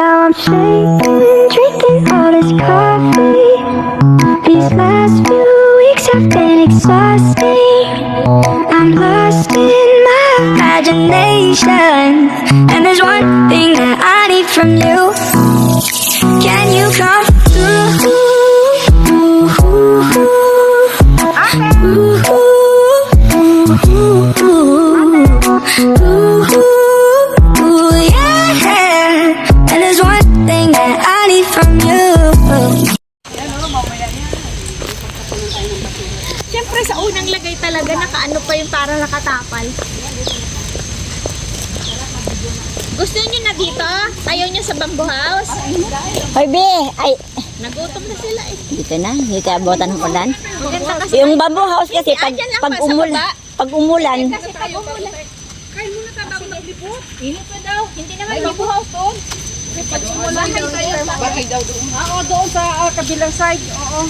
Now I'm shaking, drinking all this coffee. These last few weeks have been exhausting. I'm lost in my imagination, and there's one thing that I need from you. Can you come through? Yeah. And there's one thing that I need from you. Siyempre sa unang lagay talaga nakaano pa yung para nakatapal. Gusto niyo na dito? Ayaw niyo sa bamboo house? Hoy, be! Ay, Nagutom na sila eh. dito na. Hindi ka abutan ng ulan. Maganda kasi. Yung bamboo house kasi pag, Andyan lang pag, pa sa umulan, baba. pag umulan, Kasi pag umulan. Kain muna tayo bago maglipot. Init pa daw. Hindi naman bamboo house doon. Pag umulan tayo. Bahay daw doon. Oo, doon sa kabilang side. Oo.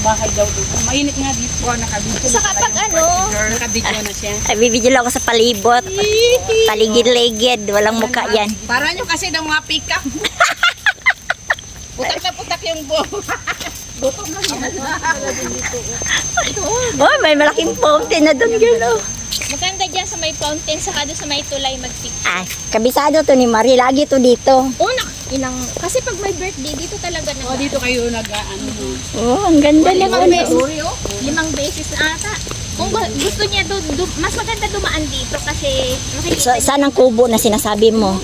Bahay daw doon. Mainit nga dito. Nakabidyo Saka pag ano. Nakabidyo na siya. ay bibidyo lang ako sa palibot. Paligid-ligid. Walang muka yan. Para nyo kasi ng mga pick-up. Putak na putak yung buho. Oh, may malaking fountain na doon, girl. Oh. Maganda dyan sa may fountain. Saka doon sa may tulay mag-pick. Ah, kabisado to ni Marie. Lagi to dito. Kasi pag may birthday, dito talaga na. O, dito kayo nag-ano. Oh, ang ganda lang. Limang beses na ata. Kung gusto niya, mas maganda dumaan dito kasi So, saan ang kubo na sinasabi mo?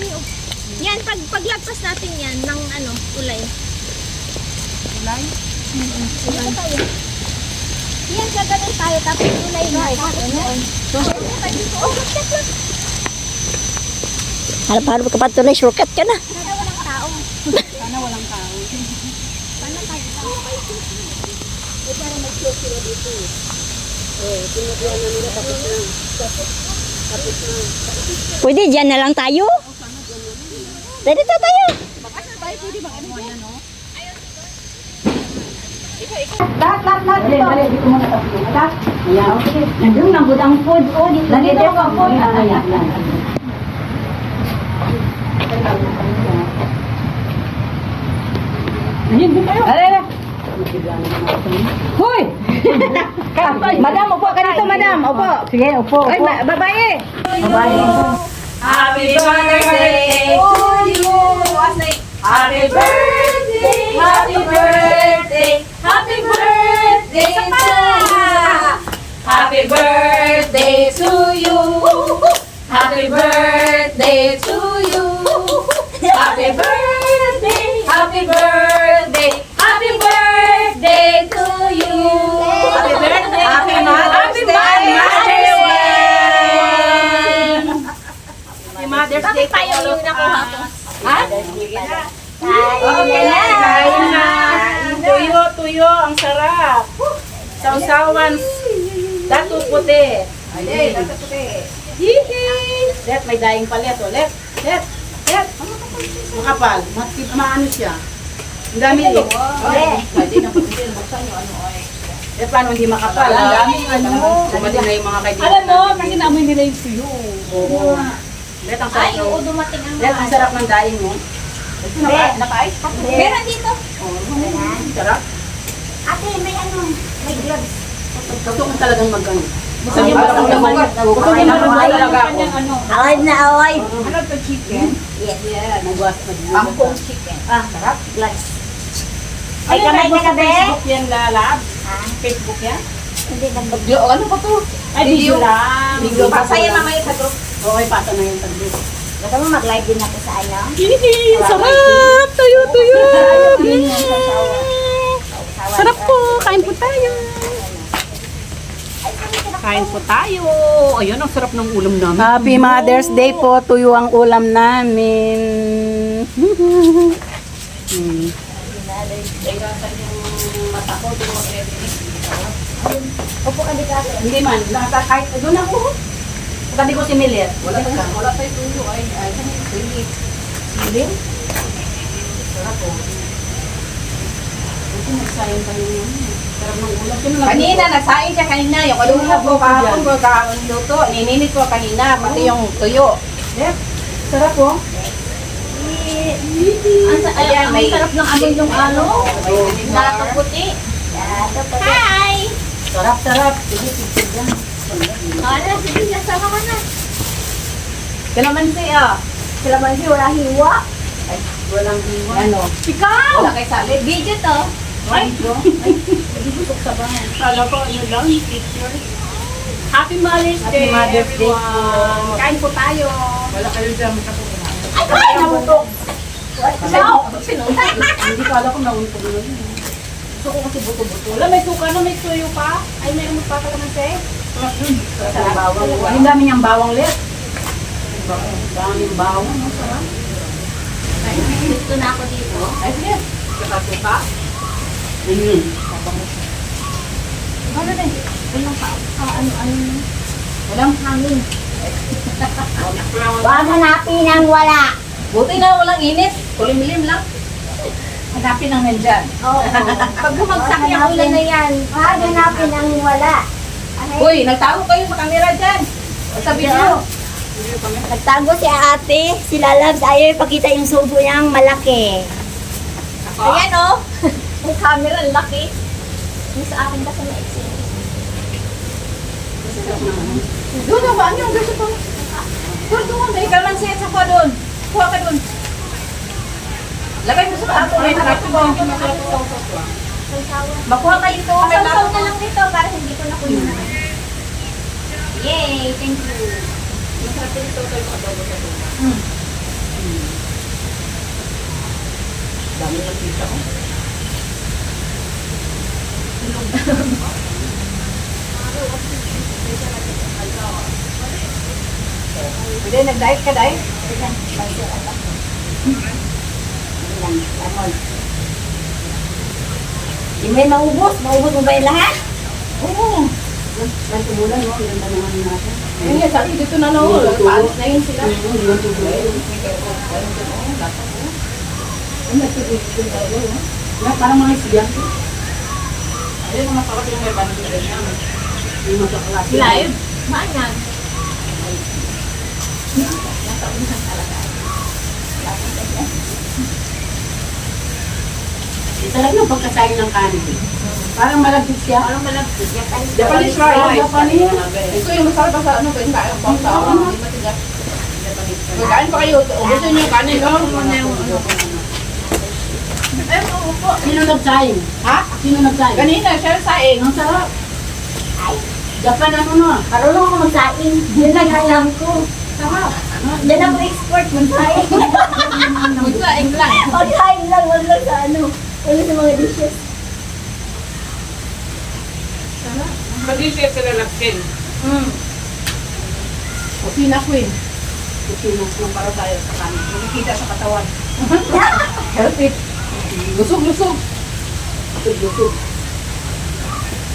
yan, paglagpas natin yan ng tulay. Tulay? Dito tayo. Yan, gaganon tayo tapos tulay na. Harap-harap ka pa tuloy. Shortcut ka na. Sana walang tao. Sana walang tao. Sana tayo. Pwede, dyan na lang tayo. Dito tayo. Lahat dito. Dito muna tayo. Lahat. Ayan, okay. Nandun ang budang food. O, dito ang food. Ayan. Ayan, dito kayo. Ayan. Hoy! Madam, upo ka dito, madam. Upo. Sige, upo. Ay, babae. Babae. Happy birthday to you. Happy birthday. Happy birthday. Happy birthday to you. Happy birthday to you. Happy birthday to you. Happy birthday. Happy birthday. Happy birthday to you. Happy birthday. Happy Mother's Day. Happy Mother's Day. Bakit tayo yung nakuha ko? Ha? Okay na. Kain na. Tuyo, ang sarap. Sausawan. Dato puti. Ay, dato puti. Let, may daing palet. Let. Makapal. Maano siya. Ang dami eh. Pwede na pagkasin. Buksan nyo ano ay. Eh, paano hindi makapal? Ang daming ano. Kumali na yung mga kaibigan. Alam mo, kasi naamoy nila yung suyo. Oo. Let, ang sarap. Ay, oo, dumating ang Let, ang sarap ng daing mo. Naka-ice pa? Meron dito. Sarap. Ate, may gloves. Gusto ko talagang mag-ano. Gusto Ay, niyo talaga ako. Away na away. Ano to, chicken? Yes. Yeah, nagwas pa. Ampong chicken. Ah, sarap. Glass. Ay, kamay na ka, be? Facebook yan, lalab. Facebook yan? Hindi na Video, ano ba to? Ay, video lang. Video. Pasaya mamaya sa group. Okay, pasa na yung tagli. Gusto mo mag-live din ako sa ano? Sarap! Tuyo! Sarap po! Kain po tayo! Kain po tayo! Ayun, ang sarap ng ulam namin. Happy Mother's Day po! Tuyo ang ulam namin. Upo ka dito. Hindi man, kahit doon ako. Pagkati ko si Milet. Wala tayo tuyo. Ay, siling. Sarap po. Ito, nagsayang pa yung sarap ng ulam. Kanina, nagsaing siya kanina. Yung kalunga po kahapon ko luto. Nininit ko kanina. Pati yung tuyo. Sarap po. Ang sarap ng amoy ng ano. Nakaputi. Hi! Sarap. Sige, sige. Ano, sige, nasama ka na. Kalamansi ah. Kalamansi, wala hiwa. Ay, walang hiwa. Ano? Ikaw! Wala kay salit. Video to. Ay, hindi busok sa bahay. Kala ko ano lang, picture. Happy Mother's Happy Day, Mother's Day everyone. po. Kain po tayo. Wala kayo dyan, makapunan. Ay, nabutok. Sino? Hindi ko alam kung nauntog na yun. Gusto ko kasi buto-buto. Wala, may suka na, may tuyo pa. Ay, may umot pa kalamansi. Sa bawang. Ang dami niyang bawang lit. Ang daming bawang. Ang sarap. Gusto na ako dito. Ay, sige. Suka. Ayun. Ano na? Walang pa. Ano. Walang hangin. Huwag hanapin ang wala. Buti na walang init. Kulimlim lang. Hanapin ang nandyan. Oo. Pag bumagsak yung ulan na yan. Huwag hanapin ang wala. Uy, nagtago kayo sa camera dyan. O sa video. Nagtago si ate, si Lalabs, ayaw ipakita yung subo niyang malaki. Ayan o. Ang camera, ang laki. Yung sa akin kasi na exit. Doon na ba? Ano yung gusto ko? Doon. May kalamansi at saka doon. Kuha ka doon. Lagay mo sa plato. May plato mo. Makuha kayo ito. May plato Sasaw na lang dito para hindi ko na kunin. Yay! Thank you. Masarap din ito. Tayo adobo sa ito. Dami ng pizza ko. Pwede, nag-diet ka, Day? Di mo yung maubos? Maubos mo ba yung lahat? Oo. May tumulan, no? Ilan na naman natin. Ayun nga, sabi dito na no. Paalis na yun sila. Parang mga estudyante. Ayun, mga masarap yung may bandit rin namin. Yung magkaklase. Live? Maanyan. Talaga yung pagkasayin ng kanin. Parang malagkit siya. Parang malagkit. Japanese rice. Japanese. Ito yung masarap pa sa ano, kaya kain pa sa ako. Hindi matigas. Magkain pa kayo. Gusto niyo yung kanin, no? Ay, maupo. Sino nagsaing? Ha? Sino nagsaing? Kanina, siya saing. Ang sarap. Japan ano no? Marunong ako magsaing. Yun lang ang alam ko. Sarap. Yan ako export magsaing. Magsaing lang. Magsaing lang, wag lang sa ano. Wala sa mga dishes. Mag-isip sila lapkin. Kusina queen. Kusina queen para tayo sa kanin. Makikita sa katawan. Healthy. Lusog. Lusog.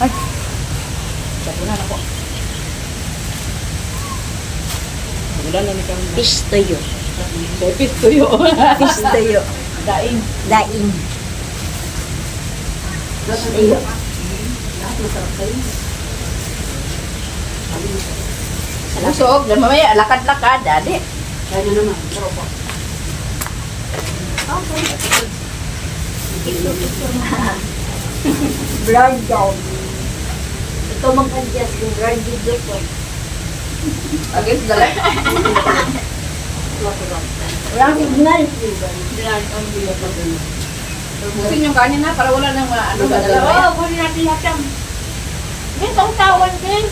Ay. Sabunan ako. Ulan na ni kami. Fish toyo. Sepis tuyo. Fish toyo. Daing. Daing. Tuyo. Lahat masarap kayo. Lusog. Dan mamaya lakad-lakad. Dadi. Kaya na naman. Sarap po. Blood dog. Ito mag-adjust yung blood video ko. Against the light. Walang signal. Busin yung kanin na para wala nang ano ba Oo, dalawa. kunin natin lahat yan. May tawtawan din.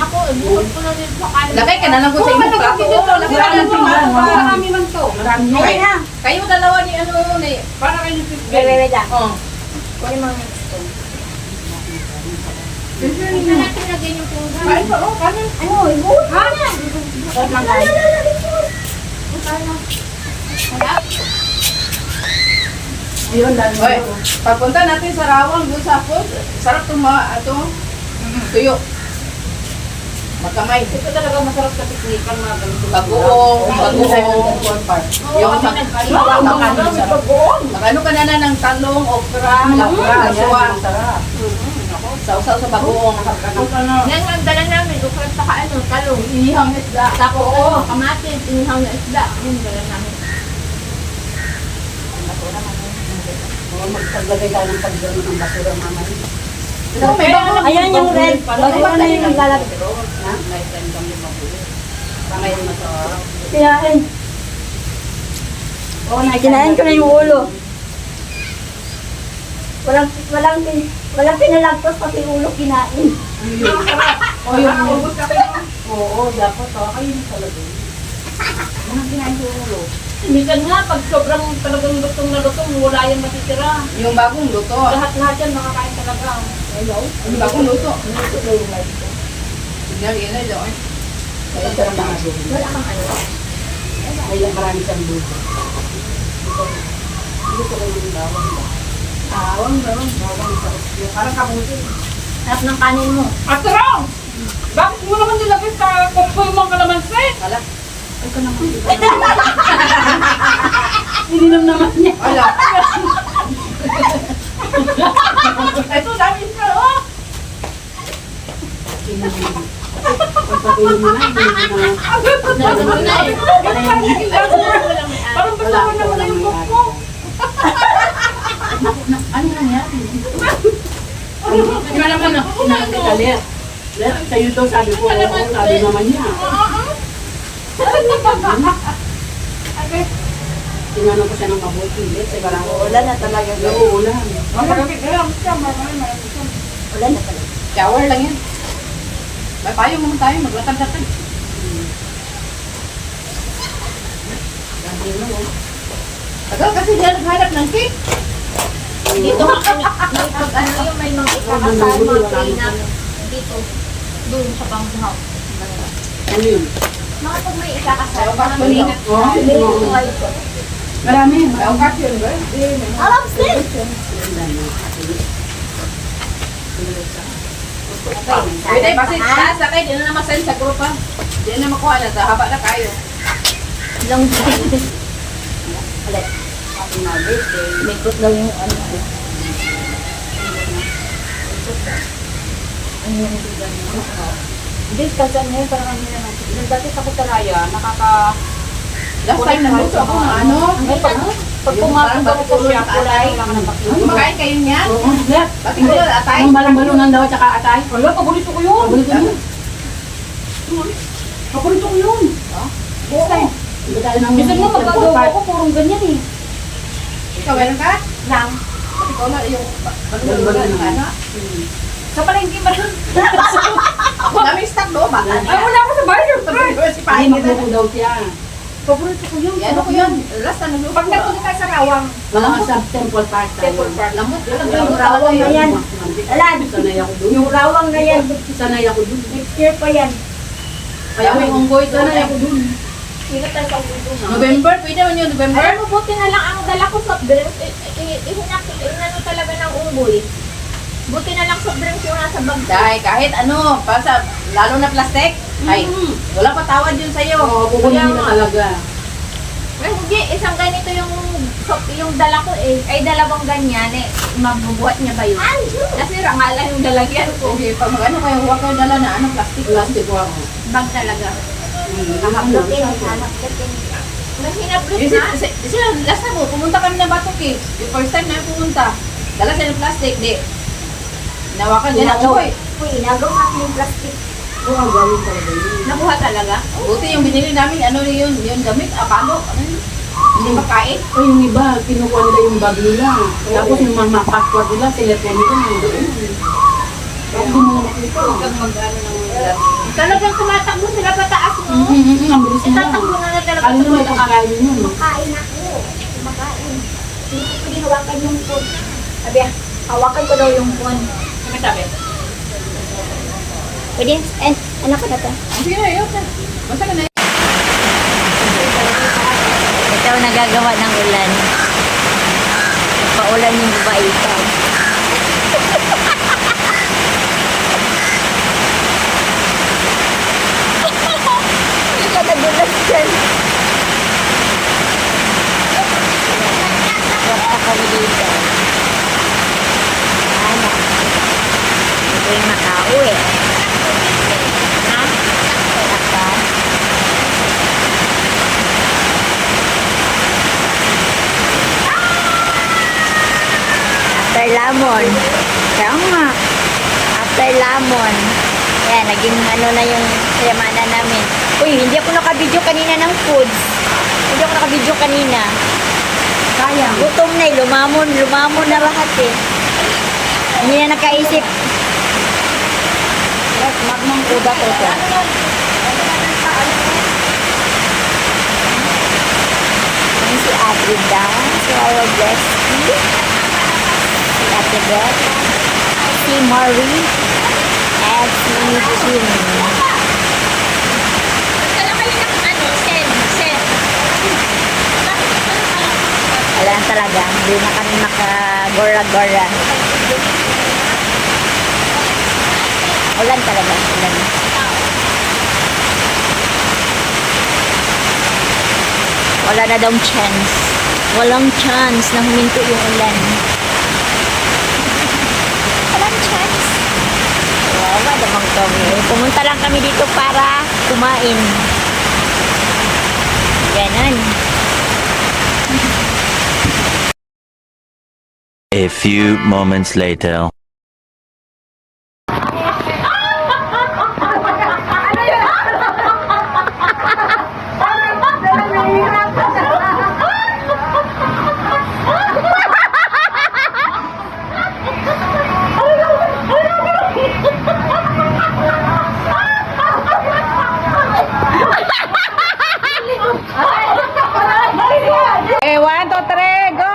Ako, buhod ko na din sa kanin. Lagay ka na lang ko sa inyong plato. Lagay ka na lang sa marami man to. Marami. Ayun na. Kayo dalawa ni ano ni para kayo ni Wait lang. Oh. Kunin mo yung spoon. Hindi na natin lagyan yung punggan. Kain pa oh, kanin. Ano? Ibuhot mo na. Kain lang kain. Yun lang. Oy, pagpunta natin sa Rawang doon sa food, sarap tong mga tuyo. Magkamay. Ito talaga masarap sa piknikan mga ganito. Bagoong. Yung magano ka na ng talong, okra, lapra, suwang. Sausaw sa bagoong. Yan ang dala namin. Ukrat sa ano, talong. Inihang isda. Tapos, kamatis, inihang na isda. Yun dala namin. Magpaglagay tayo ng pagdano ng basura mamaya. Ayan yung red. Bago na yung lalagay. Ha? Lifetime kami mabuhay. Pangayon na to. Kinain. Oo, Kinain ko na yung ulo. Walang pinalagpas pati ulo kinain. O yung... Oo, dapat to. Ayun talaga. Anong kinain ko yung ulo? Minsan nga, pag sobrang talagang lutong na lutong, wala yung matitira. Yung bagong luto. Lahat-lahat yan makakain talaga. Yung bagong luto. Signal yun na doon. Kaya sarap mga doon. Wala kang ano. May lang marami siyang luto. Luto ko yung bawang. Bawang. Yung parang kamutin. Harap ng kanin mo. Atrong! Bakit mo naman nilagay sa kumpul mong kalamansi? Wala. Ito naman. Ininom naman niya. Wala. Ito, dami ka, oh! Pagpapilin mo na, hindi mo na. Parang basta naman na yung book mo. Ano na yan? Ano naman na? Kinain kita, Let. Let, sa'yo daw sabi ko, oo, sabi naman niya. Tinanong ko siya ng mabuti, Let, sa parang Wala na talaga. oo, ulan. Marami siya. Wala na talaga. Shower lang yan. May payo mo tayo, maglatag-latag. Tagal kasi diyan naghanap ng cake. Dito nga, may pag ano yung may mga ikakasal, mga clean-up. Dito, doon sa banghaw. Ano yun? Mga pag may ikakasal, May parang occasion, clean-up. no? Marami. May occasion ba? Alam sis! Pwede, basta sakay, di na naman send sa group ha. Di na makuha na, haba na kayo. Long day. Ulit. Happy na birthday. May kot daw yung ano. Hindi, kasi ano yun, parang ano naman. Yung dati sa Kutaraya, Last time nagluto ako ng ano. pag pumasok ako sa siya, kulay, wala ka na bakit. Kumakain kayo niyan? Oo. Let. Pati ko lang atay. Ang balang-balungan daw at saka atay. Wala, paborito ko yun. Paborito mo. Paborito ko yun. Oo. Hindi tayo nang... Minsan mo magagawa ko, purong ganyan eh. Ikaw, meron ka? Lang. Pati ko lang yung balon-balon ng ano. Sa palengke ba rin? Ako daming stock do ba? Ay, wala ako sa bahay. Si Ay, Pahin kita. magluto daw siya. Paborito ko yun. Yan ako yun. Last na nagluto. Pag nagpunta tayo sa Rawang, Wala nga sa Temple Park tayo. Temple Park. Lamot. Yung rawang na yan. Alan, Sanay ako doon. yung rawang na yan. Sanay ako doon. Next year pa yan. Kaya may unggoy. Sanay ako doon. Ingat tayo sa ulo. November, pwede man yun, November. Alam mo, buti na lang ang dala ko soft drinks. Inano talaga ng unggoy. Buti na lang soft drinks yung nasa bag. Dahil kahit ano, basta, lalo na plastic, ay, wala pa tawad yun sa'yo. Oo, kukunin Kaya nila nga. talaga. Ay, hindi, isang ganito yung dala ko eh. Ay, dalawang ganyan eh. Mabubuhat niya ba yun? Nasira nga lang yung dalagyan ko. Okay, pag mag-ano kayo, huwag kayo dala na ano, plastic. Plastic ako. Bag talaga. Lutin, hanap lutin. Mahinablot Kasi, na. sila, last time mo, pumunta kami ng Batok eh. Yung first time na pumunta, dala sila ng plastic, di. Nawakan niya na, Inagaw. choy. Uy, inagaw natin yung plastic. Oo, ang galing talaga yun. Nakuha talaga. Buti yung binili namin, ano yun, yung gamit, apalo, ano yun. Hindi makain. O yung iba, kinukuha nila yung bag nila. Tapos yung mga passport nila, silepon nila. Nandoon. Bakit di mo na makita? Huwag mag-ano ng Talagang tumatakbo sila pataas mo. Ang bilis nila. Itatakbo na talaga Ano sa naman pataas. pagkain yun? Makain ako. Makain. Hindi ko ginawakan yung food. Sabi, hawakan ko daw yung phone. Ano sabi? Pwede, anak ko na to. Sige na, yun. Basta ka na. Ito ang nagagawa ng ulan. Paulan yung babae ito. Hindi ka nagulat dyan. Basta kami dito. Ano? Ito yung makauwi. Ha? Apa? After lamon. Kaya nga. After lamon. Ayan, naging ano na yung semana namin. Uy, hindi ako nakabidyo kanina ng foods. Hindi ako nakabidyo kanina. Sayang. Gutom na eh. Lumamon na lahat eh. Hindi na nakaisip. Yes, magmang kuda to siya. Yan si Adrida. Si our bestie. Si Ate Beth. Si Marie. At si Jim. Dala kayo ng ano, sen. Wala na talaga. Hindi na kami makagora-gora. Ulan talaga. Ulan. Wala na daw chance. Walang chance na huminto yung ulan. Walang chance. Wawa namang kami. Pumunta lang kami dito para kumain. Ganon. A few moments later. Eh, 1, 2, 3, go!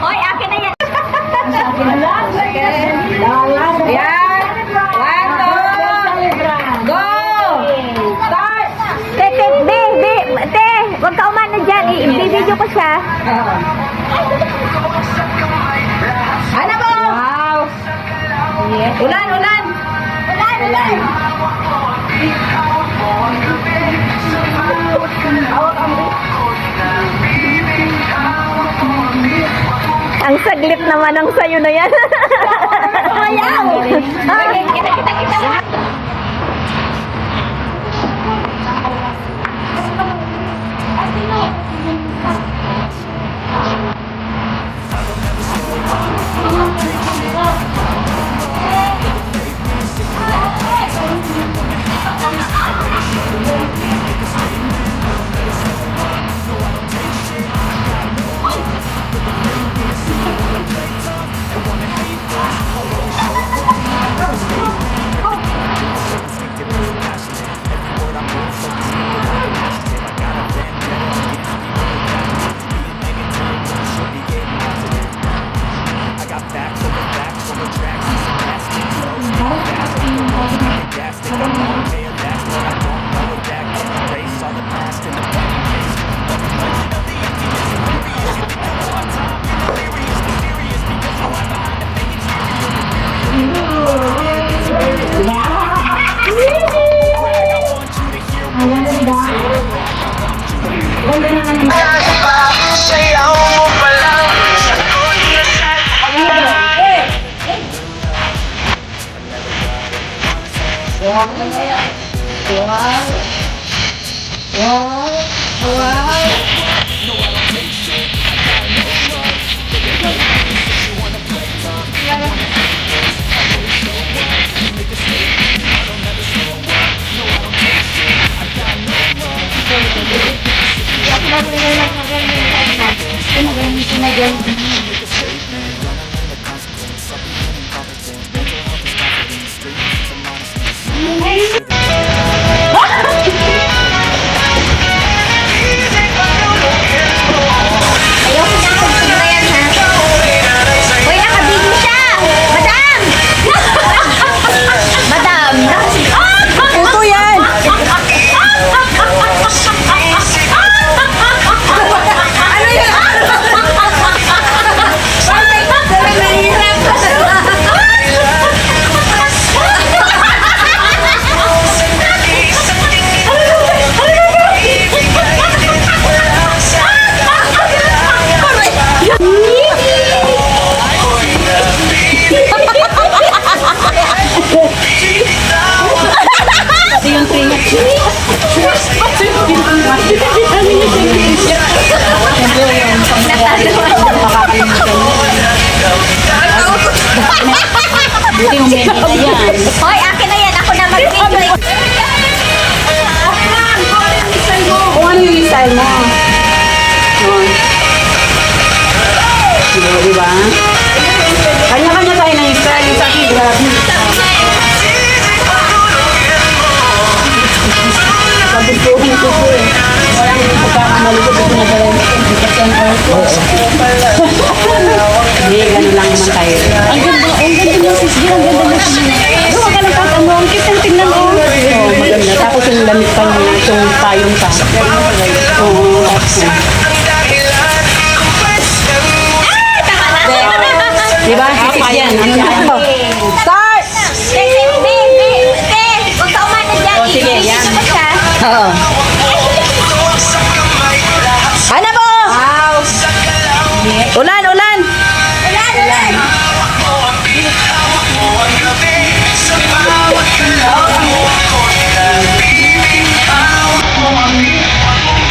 Hoy, akin na yan. Ayan! 1, 2, go! Start! Te, wag ka umano dyan. I-video ko siya. Ano po? Wow! Ulan! Ang saglit naman ang sayo na yan. Ayaw! Buti yung medyo na yan. Hoy, akin na yan. Ako na mag-video. Kung ano yung style mo. Diba? Kanya-kanya tayo ng style. Yung sa akin, grabe. Kagustuhin ko po eh. Walang pagkakamaligot ito na tayo. Hindi, gano'n lang naman tayo. Ang ganda mo sis, ang ganda mo sis. Doon ka lang pag ang kitang tingnan mo. Oo, maganda. Tapos yung damit pa niya, yung payong pa. Oo, diba? Sis yan. Ano na? Start! Huwag ka umano dyan. Oh, sige, yan. Ito siya. Oo. Ano po? Ulan, ulan! Ulan!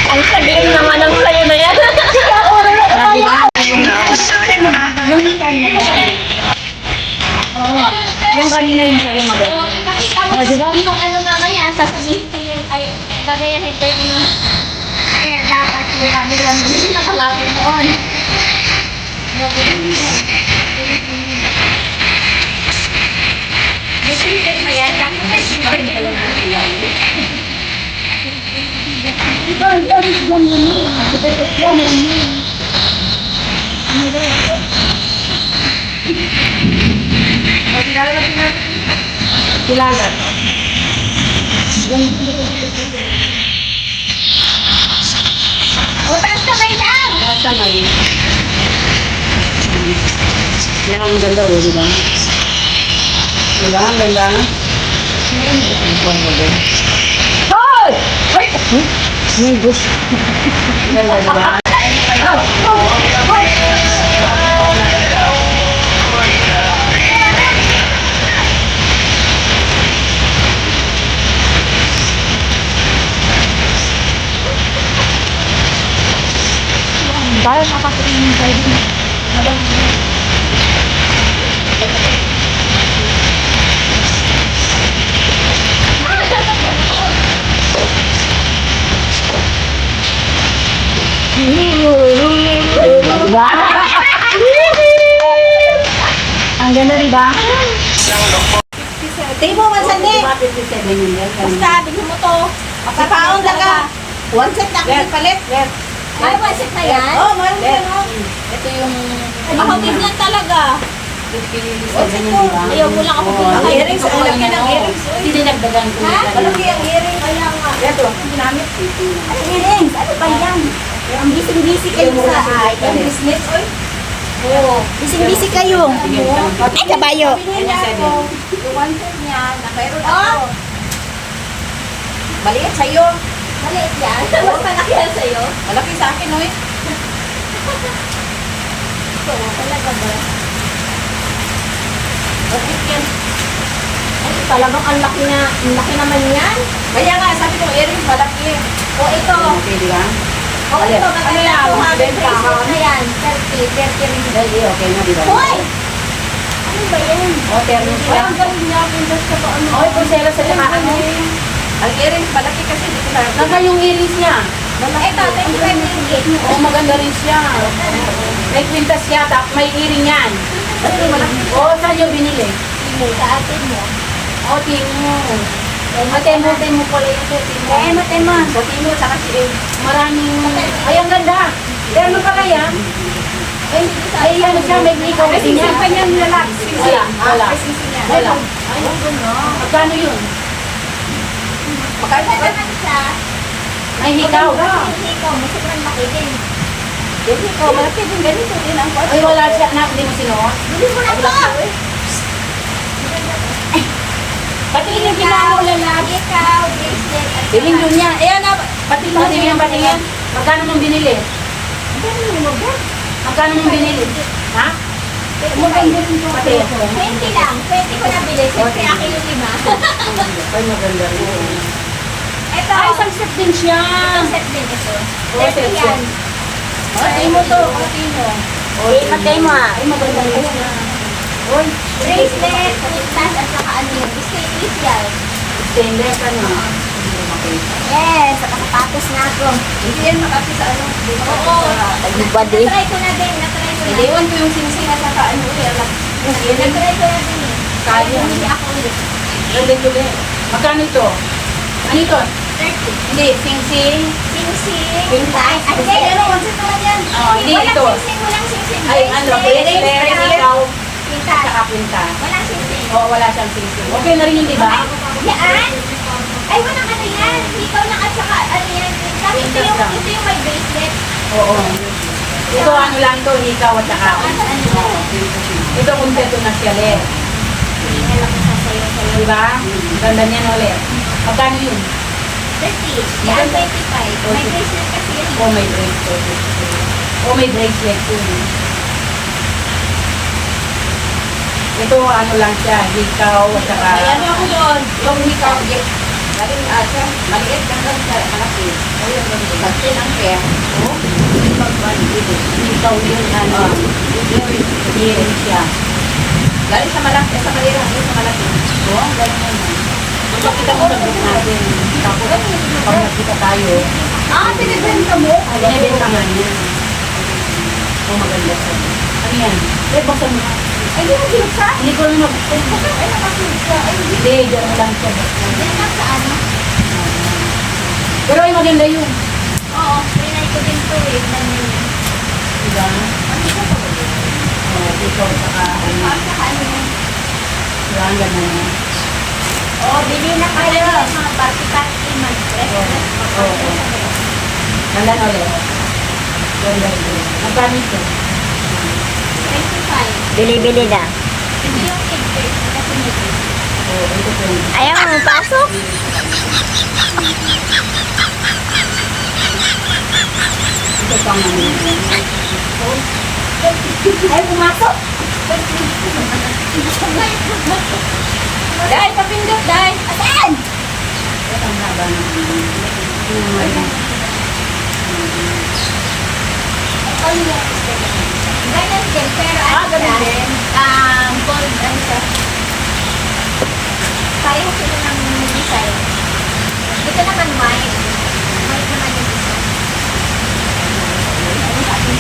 Ang saging naman ang sayo na yan. Yung kanina yung sa'yo maganda. Oh, di ba? Yung ano mamaya, sasabihin ko yun, ay, gagayahin ko yung kaya dapat yung kami lang nakalapit noon. Bitin mo yan, Silagat. Utang kamay lang! Basta ngayon. Yan ang maganda o, di ba? Diba? Ang ganda. Hoy! May bush. Ang ganda, diba? Dahil nakakatingin yung side mo. Ang ganda, diba? Tingin mo, mansandi! 57 yun yan. Basta, bigyan mo to. Papaon lang ka. One set na Left. palit. Left. Ay, one set na yan? Oo, meron Left. yan. Ito yung... Ako tignan talaga. 57 yun, diba? Ayaw ko lang ako Oo, pinaka- ang earrings, ang laki ng earrings. Hindi dinagdagan ko Ha? yung Malaki ang earring. Kaya nga. Ito, ginamit. Ano earrings? Ano ba yan? Ang busy-busy kayo sa yung business, oy. Oo. Busy-busy kayo. Ay, kabayo. Binili ako. Yung one set niya, nakairon ako. Maliit sa'yo. Maliit yan? Mas malaki yan sa'yo? Malaki sa akin, oy. Ito, talaga ba? Bakit yan? Ay, talagang ang laki naman yan. Kaya nga, sabi ko, earrings malaki. O ito. Okay, di ba? O ito, maganda yan? ito. Mga benta, ha? Na yan. 30 rin. Dali, okay na, di ba? Hoy! Ano ba yan? O, ternos Ay, lang. ang galing niya. Pindas ka pa ano. Oy, pulsera sa limaan mo. Ang earrings, malaki kasi dito na. Nasa yung earrings niya. Ito, 25 ringgit. Oo, maganda rin siya. May kwintas yata, may earring yan. Oo, saan yung binili? Sa atin mo. O, Timo. Timo pala yung sir, Timo. Tema. O, Timo, saka si maraming... Ay, ang ganda. Terno pa kaya? Ay, ano siya, may ikaw kasi niya. pa niya nilalak. Wala, wala. Wala. Ay, ano? Magkano yun? Maganda naman siya. May hikaw. Yung hikaw mo, sobrang laki din. Yung hikaw, malaki din ganito din ang kwarto. Ay, wala siya. Hindi mo sinuot? Bili mo na to! Pati yung ginagawa lalaki. Ikaw, bracelet, at Biling doon niya. Eh, ano, patingin. Magkano mong binili? Magkano mong binili? Ha? maganda rin to. Pati. 20 lang. 20 ko nabili. Siyempre, akin yung 5. Ay, maganda rin. Ito. Ay, isang set din siya. Isang set din ito. Oh, Set set yan. Pati mo to, pati mo. Uy, matay mo ah. Ay, maganda yun siya. Uy, Bracelet, necklace, at saka ano yun. Stainless yan. stainless ano. Yes, at nakapatos na ako. Hindi yan makapit sa ano. Oo. Nagbadi. Natry ko na din. Natry ko na. Iliwan ko yung singsing at saka ano eh. Alam. Natry ko na din eh. Kaya. Hindi ako ulit. Ganda ulit. Magkano ito? Ano ito? 30. Hindi, singsing. Singsing. Pintas. Ay, hindi. Ano, concept naman yan. Oh, hindi Walang ito. singsing, walang singsing. Ay, ano, bracelet, ikaw, Pintas. saka pintas. Walang singsing. Oo, wala siyang singsing. Okay na rin yun, di ba? Yan. Ay, walang ano yan. Hikaw lang at saka ano yan. Kasi ito yung may bracelet. Oo. Ito ano lang to, ikaw at saka. Ano? Ito kumpleto na siya, Le. Hindi na lang sasayo sa'yo. Di ba? Ganda niyan, ulit. Magkano yun? 30. Yan, 25. May bracelet kasi yan. Oh, may bracelet. Oh, may bracelet yun. Ito, ano lang siya, hikaw at saka... Ayan ako doon. Yung hikaw, galing asa, maliit hanggang sa malaki. O yun, kasi lang kaya. O, hikaw yun, ano. Yun siya. Galing sa malaki, sa maliit hanggang sa malaki. O, ang galing naman. Makita mo sa book natin. Tapos, pag nakita tayo, Pinibenta mo? binibenta nga niya. O, maganda siya. Ano yan? Eh, buksan mo. Ay, di mo binuksan? Hindi ko na nabuksan. Ay, nakasunod ka. Ay, hindi. Hindi, dyan mo lang siya. Yan lang sa ano. Pero ay maganda yun. Oo, trinay ko din to eh. Ganyan. Diba? Oh, dito, saka, ano, Saka ano yan. diba, ang ganda na. Oo, bili na kayo. Mga party-party, mag-dress. Oo. Ganda na ulit. Ganda ulit. Magkano ito? 25. Bili-bili na. Ito yung pictures kasi may bracelet. Oo, ito po. Ayaw mo pasok? Ito pang ano. Ay, pumasok. Dahil, papindot, dahil. Asan? Ito ang haba ng Ganyan din, pero ano siya, gold, ano siya. Pareho sila ng design. Ito naman white. White naman yung isa. Ano sa ating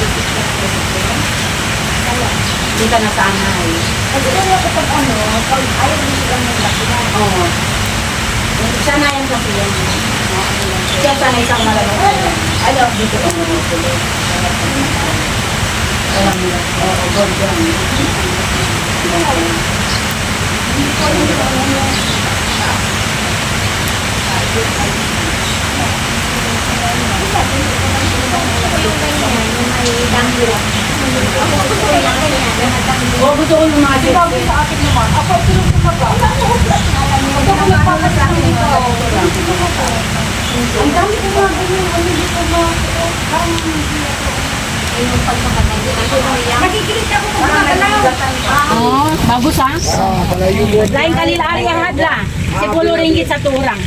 Hindi ka nasanay. Kasi kaya kapag ano, pag ayaw din silang maglaki na. Oo. Sanayan kasi yan. Kaya sanay isang malamang. Ano, dito ko mo tuloy. Alam mo na. Oo, gold yan. Oo, gusto ko yung mga Sabi sa akin naman, ako pinupumaga. Ako nagpapasakit ito. Ang dami ko mga ganyan. Ano dito ba? Nakikilit ako kung makakalaw. Oo, bagus ha? Lain kali lari ang hadla. 10 ringgit sa turang.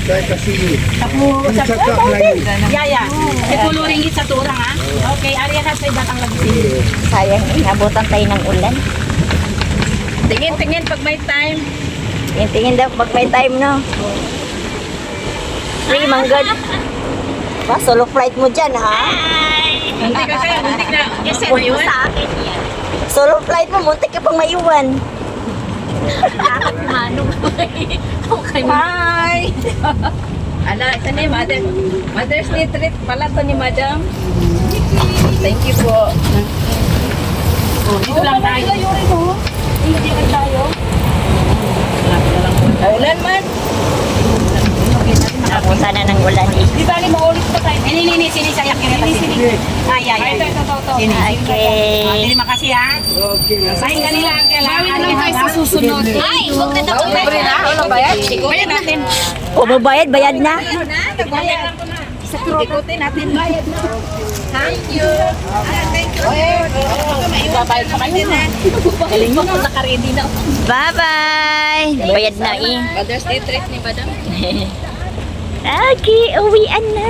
Ya, ya. 10 ringgit sa turang ha. Okay, ari ang hadla datang lagi sini. Sayang, inabutan tayo ng ulan. Tingin pag may time. Tingin daw pag may time, no? Free, manggod. Ba, solo flight mo dyan, ha? Muntik ka kaya, muntik na. Yes, Huwag mo sa akin yan. Solo flight mo, muntik ka pang maiwan. Hi! Ala, ito ni Mother. Mother's Day treat pala to ni Madam. Thank you po. Oh, dito lang tayo. Hindi ka tayo. Ulan man. Napunta na ng ulan, eh. Di ba, maulit pa tayo. Ini sinisayak kita sini. Ay. Sini. Okay. Hindi makasih ha. Okay. Sahin kanila ang kailangan. Sa susunod. Ay, huwag na daw. Ano bayad? Bayad natin. O, mabayad, bayad na. Ikutin natin. Bayad na. Thank you. Thank you. Babayad pa kayo na. Galing mo, naka-ready na. Bye-bye. Bayad na, eh. Mother's Day treat ni Madam. Okay, uwian na.